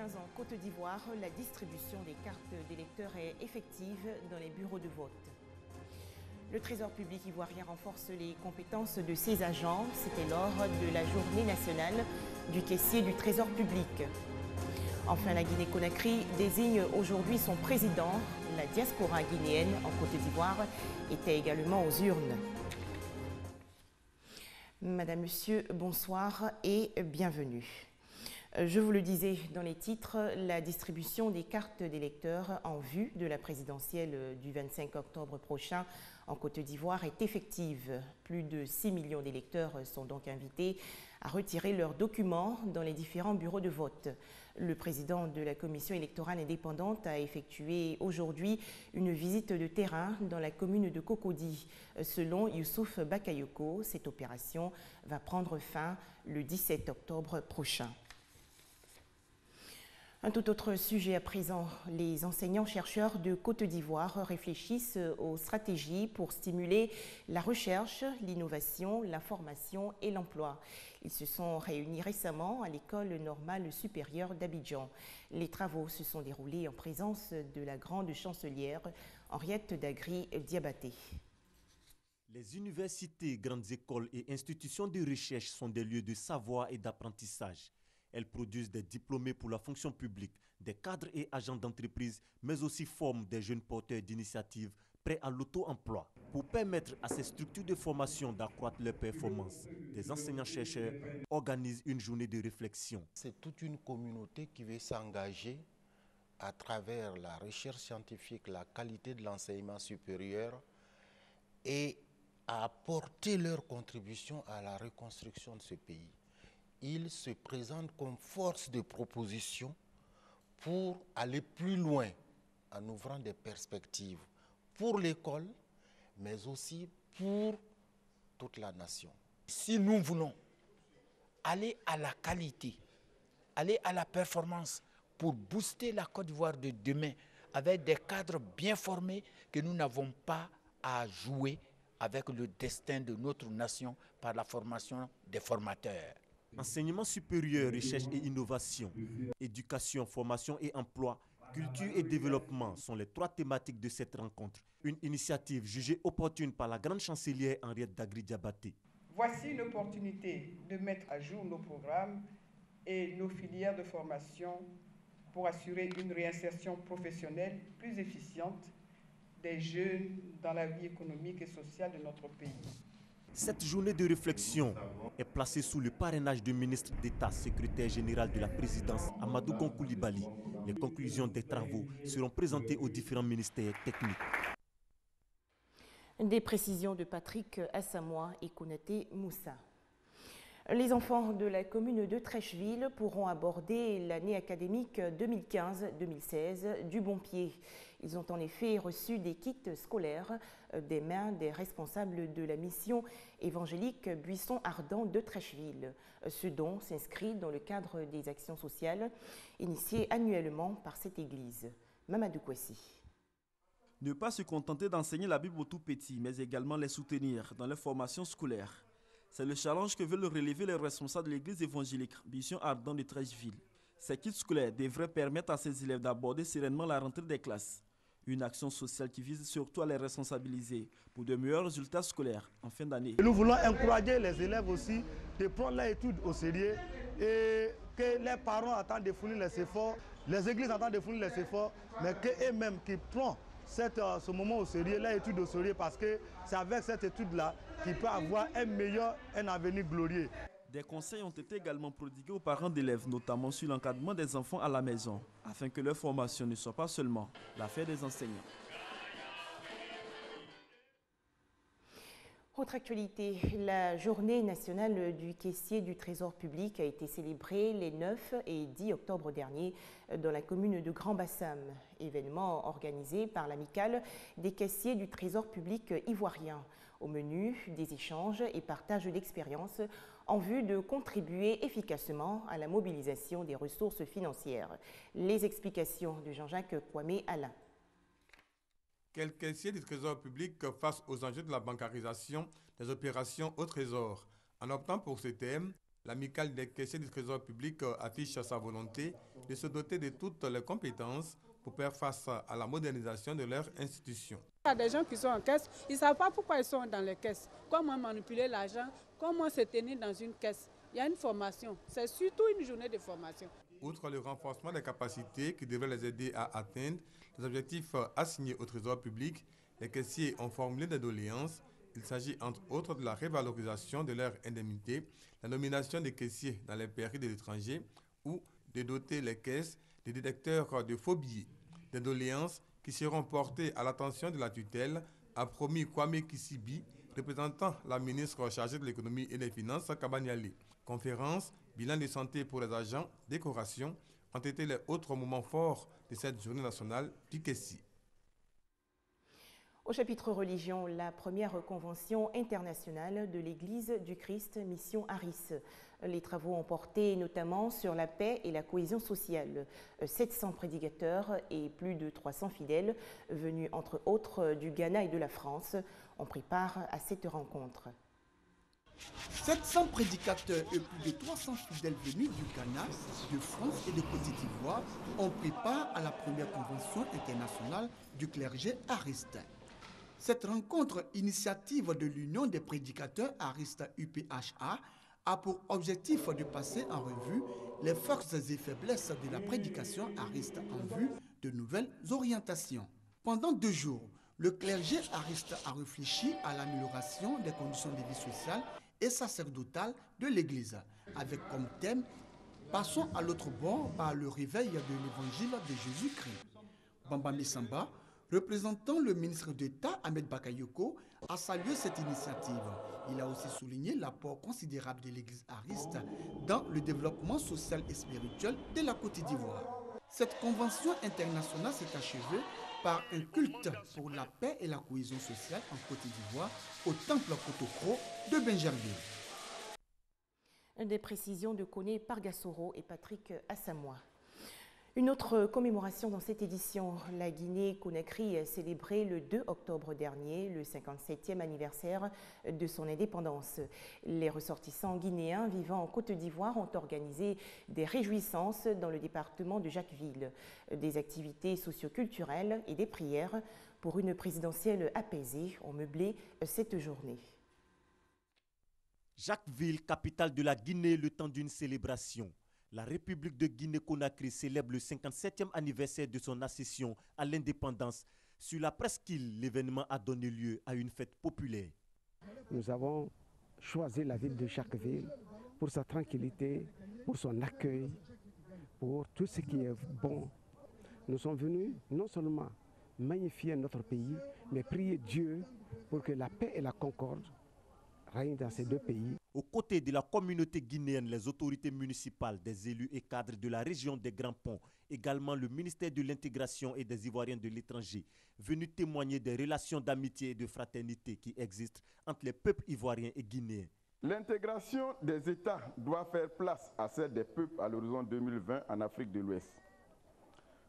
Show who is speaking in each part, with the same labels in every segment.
Speaker 1: 15 en Côte d'Ivoire, la distribution des cartes d'électeurs est effective dans les bureaux de vote. Le Trésor public ivoirien renforce les compétences de ses agents. C'était lors de la journée nationale du caissier du Trésor public. Enfin, la Guinée-Conakry désigne aujourd'hui son président. La diaspora guinéenne en Côte d'Ivoire était également aux urnes. Madame, Monsieur, bonsoir et bienvenue. Je vous le disais dans les titres, la distribution des cartes d'électeurs en vue de la présidentielle du 25 octobre prochain en Côte d'Ivoire est effective. Plus de 6 millions d'électeurs sont donc invités à retirer leurs documents dans les différents bureaux de vote. Le président de la commission électorale indépendante a effectué aujourd'hui une visite de terrain dans la commune de Cocody. Selon Youssouf Bakayoko, cette opération va prendre fin le 17 octobre prochain. Un tout autre sujet à présent, les enseignants-chercheurs de Côte d'Ivoire réfléchissent aux stratégies pour stimuler la recherche, l'innovation, la formation et l'emploi. Ils se sont réunis récemment à l'École normale supérieure d'Abidjan. Les travaux se sont déroulés en présence de la grande chancelière Henriette Dagri-Diabaté.
Speaker 2: Les universités, grandes écoles et institutions de recherche sont des lieux de savoir et d'apprentissage. Elles produisent des diplômés pour la fonction publique, des cadres et agents d'entreprise, mais aussi forment des jeunes porteurs d'initiatives prêts à l'auto-emploi. Pour permettre à ces structures de formation d'accroître leurs performances, des enseignants-chercheurs organisent une journée de réflexion.
Speaker 3: C'est toute une communauté qui veut s'engager à travers la recherche scientifique, la qualité de l'enseignement supérieur et à apporter leur contribution à la reconstruction de ce pays. Ils se présentent comme force de proposition pour aller plus loin en ouvrant des perspectives pour l'école, mais aussi pour toute la nation.
Speaker 4: Si nous voulons aller à la qualité, aller à la performance pour booster la Côte d'Ivoire de demain avec des cadres bien formés, que nous n'avons pas à jouer avec le destin de notre nation par la formation des formateurs.
Speaker 2: Enseignement supérieur, recherche et innovation, éducation, formation et emploi, culture et développement sont les trois thématiques de cette rencontre. Une initiative jugée opportune par la grande chancelière Henriette Dagri-Diabaté.
Speaker 5: Voici une opportunité de mettre à jour nos programmes et nos filières de formation pour assurer une réinsertion professionnelle plus efficiente des jeunes dans la vie économique et sociale de notre pays.
Speaker 2: Cette journée de réflexion est placée sous le parrainage du ministre d'État, secrétaire général de la présidence, Amadou Gon Coulibaly. Les conclusions des travaux seront présentées aux différents ministères techniques.
Speaker 1: Des précisions de Patrick Assamoah et Konaté Moussa. Les enfants de la commune de Trècheville pourront aborder l'année académique 2015-2016 du bon pied. Ils ont en effet reçu des kits scolaires des mains des responsables de la mission évangélique Buisson Ardent de Trècheville. Ce don s'inscrit dans le cadre des actions sociales initiées annuellement par cette église. Mamadou Kwesi.
Speaker 6: Ne pas se contenter d'enseigner la Bible aux tout petits, mais également les soutenir dans leur formation scolaire. C'est le challenge que veulent relever les responsables de l'église évangélique Buisson Ardent de Trècheville. Ces kits scolaires devraient permettre à ces élèves d'aborder sereinement la rentrée des classes. Une action sociale qui vise surtout à les responsabiliser pour de meilleurs résultats scolaires en fin d'année.
Speaker 7: Nous voulons encourager les élèves aussi de prendre leurs études au sérieux et que les parents attendent de fournir les efforts, les églises attendent de fournir les efforts, mais qu'eux-mêmes qui prennent ce moment au sérieux, l'étude au sérieux, parce que c'est avec cette étude-là qu'ils peuvent avoir un avenir glorieux.
Speaker 6: Des conseils ont été également prodigués aux parents d'élèves, notamment sur l'encadrement des enfants à la maison, afin que leur formation ne soit pas seulement l'affaire des enseignants.
Speaker 1: Autre actualité, la journée nationale du caissier du Trésor public a été célébrée les 9 et 10 octobre dernier dans la commune de Grand-Bassam. Événement organisé par l'amicale des caissiers du Trésor public ivoirien. Au menu, des échanges et partage d'expériences en vue de contribuer efficacement à la mobilisation des ressources financières. Les explications de Jean-Jacques Kwame-Alain.
Speaker 8: Quel caissier du Trésor public face aux enjeux de la bancarisation des opérations au Trésor. En optant pour ce thème, L'amicale des caissiers du Trésor public affiche sa volonté de se doter de toutes les compétences pour faire face à la modernisation de leur institution.
Speaker 9: Il y a des gens qui sont en caisse, ils ne savent pas pourquoi ils sont dans les caisses, comment manipuler l'argent, comment se tenir dans une caisse. Il y a une formation, c'est surtout une journée de formation.
Speaker 8: Outre le renforcement des capacités qui devrait les aider à atteindre les objectifs assignés au Trésor public, les caissiers ont formulé des doléances. Il s'agit entre autres de la révalorisation de leur indemnité, la nomination des caissiers dans les pairies de l'étranger ou de doter les caisses de détecteurs de faux billets. Des doléances qui seront portées à l'attention de la tutelle, a promis Kwame Kissibi, représentant la ministre chargée de l'économie et des finances, Kabaniale. Conférence, bilan de santé pour les agents, décoration ont été les autres moments forts de cette journée nationale du caissier.
Speaker 1: Au chapitre religion, la première convention internationale de l'Église du Christ Mission Aris. Les travaux ont porté notamment sur la paix et la cohésion sociale. 700 prédicateurs et plus de 300 fidèles, venus entre autres du Ghana et de la France, ont pris part à cette rencontre.
Speaker 10: 700 prédicateurs et plus de 300 fidèles venus du Ghana, de France et de Côte d'Ivoire ont pris part à la première convention internationale du clergé aristain. Cette rencontre, initiative de l'Union des prédicateurs aristes UPHA, a pour objectif de passer en revue les forces et faiblesses de la prédication ariste en vue de nouvelles orientations. Pendant 2 jours, le clergé ariste a réfléchi à l'amélioration des conditions de vie sociale et sacerdotale de l'Église, avec comme thème « Passons à l'autre bord par le réveil de l'évangile de Jésus-Christ ». Bamba Missamba, représentant le ministre d'État Ahmed Bakayoko, a salué cette initiative. Il a aussi souligné l'apport considérable de l'Église ariste dans le développement social et spirituel de la Côte d'Ivoire. Cette convention internationale s'est achevée par un culte pour la paix et la cohésion sociale en Côte d'Ivoire au temple Kotokro de Benjerville.
Speaker 1: Des précisions de Koné Pargassoro et Patrick Assamoah. Une autre commémoration dans cette édition, la Guinée-Conakry a célébré le 2 octobre dernier le 57e anniversaire de son indépendance. Les ressortissants guinéens vivant en Côte d'Ivoire ont organisé des réjouissances dans le département de Jacquesville, des activités socioculturelles et des prières pour une présidentielle apaisée ont meublé cette journée.
Speaker 2: Jacquesville, capitale de la Guinée, le temps d'une célébration. La République de Guinée-Conakry célèbre le 57e anniversaire de son accession à l'indépendance. Sur la presqu'île, l'événement a donné lieu à une fête populaire.
Speaker 11: Nous avons choisi la ville de Jacquesville pour sa tranquillité, pour son accueil, pour tout ce qui est bon. Nous sommes venus non seulement magnifier notre pays, mais prier Dieu pour que la paix et la concorde règnent dans ces 2 pays.
Speaker 2: Aux côtés de la communauté guinéenne, les autorités municipales, des élus et cadres de la région des Grands Ponts, également le ministère de l'Intégration et des Ivoiriens de l'étranger, venus témoigner des relations d'amitié et de fraternité qui existent entre les peuples ivoiriens et guinéens.
Speaker 12: L'intégration des États doit faire place à celle des peuples à l'horizon 2020 en Afrique de l'Ouest.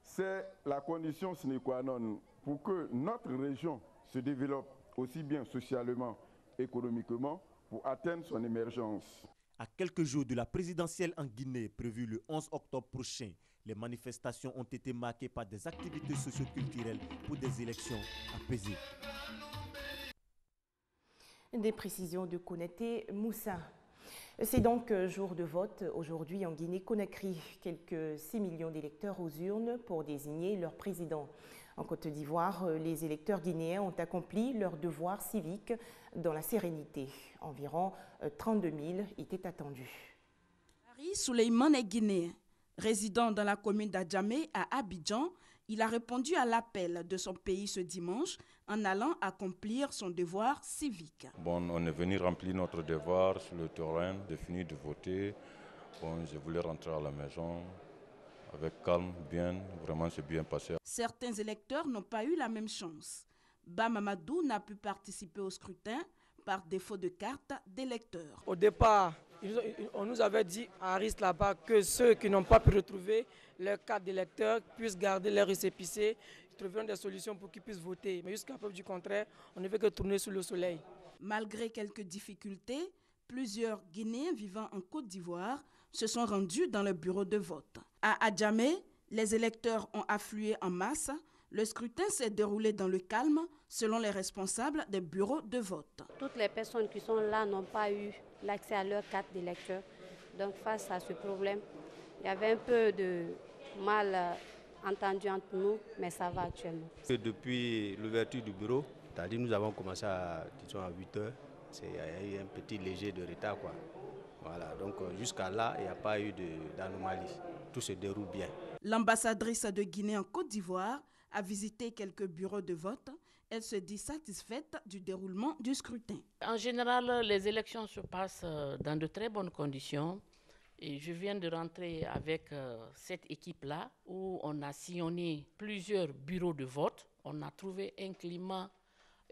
Speaker 12: C'est la condition sine qua non pour que notre région se développe aussi bien socialement, économiquement, pour atteindre son émergence.
Speaker 2: À quelques jours de la présidentielle en Guinée, prévue le 11 octobre prochain, les manifestations ont été marquées par des activités socioculturelles pour des élections apaisées.
Speaker 1: Des précisions de Konaté Moussa. C'est donc jour de vote aujourd'hui en Guinée-Conakry. Quelques 6 millions d'électeurs aux urnes pour désigner leur président. En Côte d'Ivoire, les électeurs guinéens ont accompli leur devoir civique dans la sérénité. Environ 32 000 étaient attendus.
Speaker 13: Harry Souleymane est guinéen. Résident dans la commune d'Adjamé à Abidjan, il a répondu à l'appel de son pays ce dimanche en allant accomplir son devoir civique.
Speaker 14: Bon, on est venu remplir notre devoir sur le terrain, de finir de voter. Bon, je voulais rentrer à la maison avec calme, bien, vraiment c'est bien passé.
Speaker 13: Certains électeurs n'ont pas eu la même chance. Bamamadou n'a pu participer au scrutin par défaut de carte d'électeur.
Speaker 15: Au départ, on nous avait dit à Aris là-bas que ceux qui n'ont pas pu retrouver leur carte d'électeur puissent garder leur récépissé, trouveront des solutions pour qu'ils puissent voter. Mais jusqu'à preuve du contraire, on ne fait que tourner sous le soleil.
Speaker 13: Malgré quelques difficultés, Plusieurs Guinéens vivant en Côte d'Ivoire se sont rendus dans le bureau de vote. À Adjamé, les électeurs ont afflué en masse. Le scrutin s'est déroulé dans le calme, selon les responsables des bureaux de vote.
Speaker 16: Toutes les personnes qui sont là n'ont pas eu l'accès à leur carte d'électeur. Donc face à ce problème, il y avait un peu de mal entendu entre nous, mais ça va actuellement.
Speaker 17: Depuis l'ouverture du bureau, c'est-à-dire nous avons commencé à 8 heures, il y a eu un petit léger de retard, quoi. Voilà, donc jusqu'à là, il n'y a pas eu d'anomalie. Tout se déroule bien.
Speaker 13: L'ambassadrice de Guinée en Côte d'Ivoire a visité quelques bureaux de vote. Elle se dit satisfaite du déroulement du scrutin.
Speaker 18: En général, les élections se passent dans de très bonnes conditions. Et je viens de rentrer avec cette équipe-là où on a sillonné plusieurs bureaux de vote. On a trouvé un climat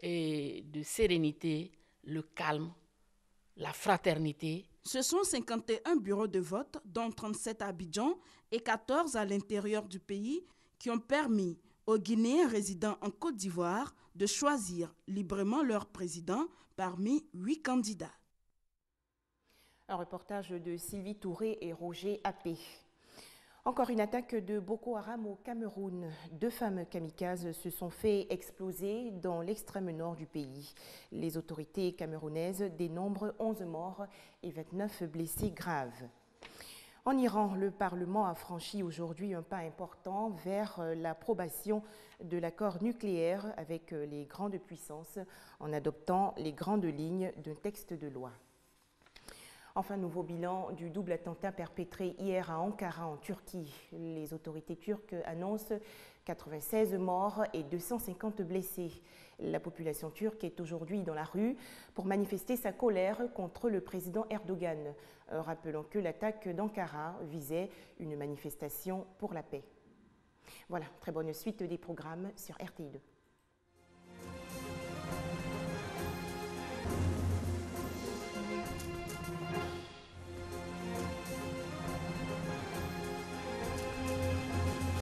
Speaker 18: de sérénité, le calme, la fraternité.
Speaker 13: Ce sont 51 bureaux de vote, dont 37 à Abidjan et 14 à l'intérieur du pays, qui ont permis aux Guinéens résidant en Côte d'Ivoire de choisir librement leur président parmi 8 candidats.
Speaker 1: Un reportage de Sylvie Touré et Roger Appé. Encore une attaque de Boko Haram au Cameroun. 2 femmes kamikazes se sont fait exploser dans l'extrême nord du pays. Les autorités camerounaises dénombrent 11 morts et 29 blessés graves. En Iran, le Parlement a franchi aujourd'hui un pas important vers l'approbation de l'accord nucléaire avec les grandes puissances en adoptant les grandes lignes d'un texte de loi. Enfin, nouveau bilan du double attentat perpétré hier à Ankara en Turquie. Les autorités turques annoncent 96 morts et 250 blessés. La population turque est aujourd'hui dans la rue pour manifester sa colère contre le président Erdogan. Rappelons que l'attaque d'Ankara visait une manifestation pour la paix. Voilà, très bonne suite des programmes sur RTI2.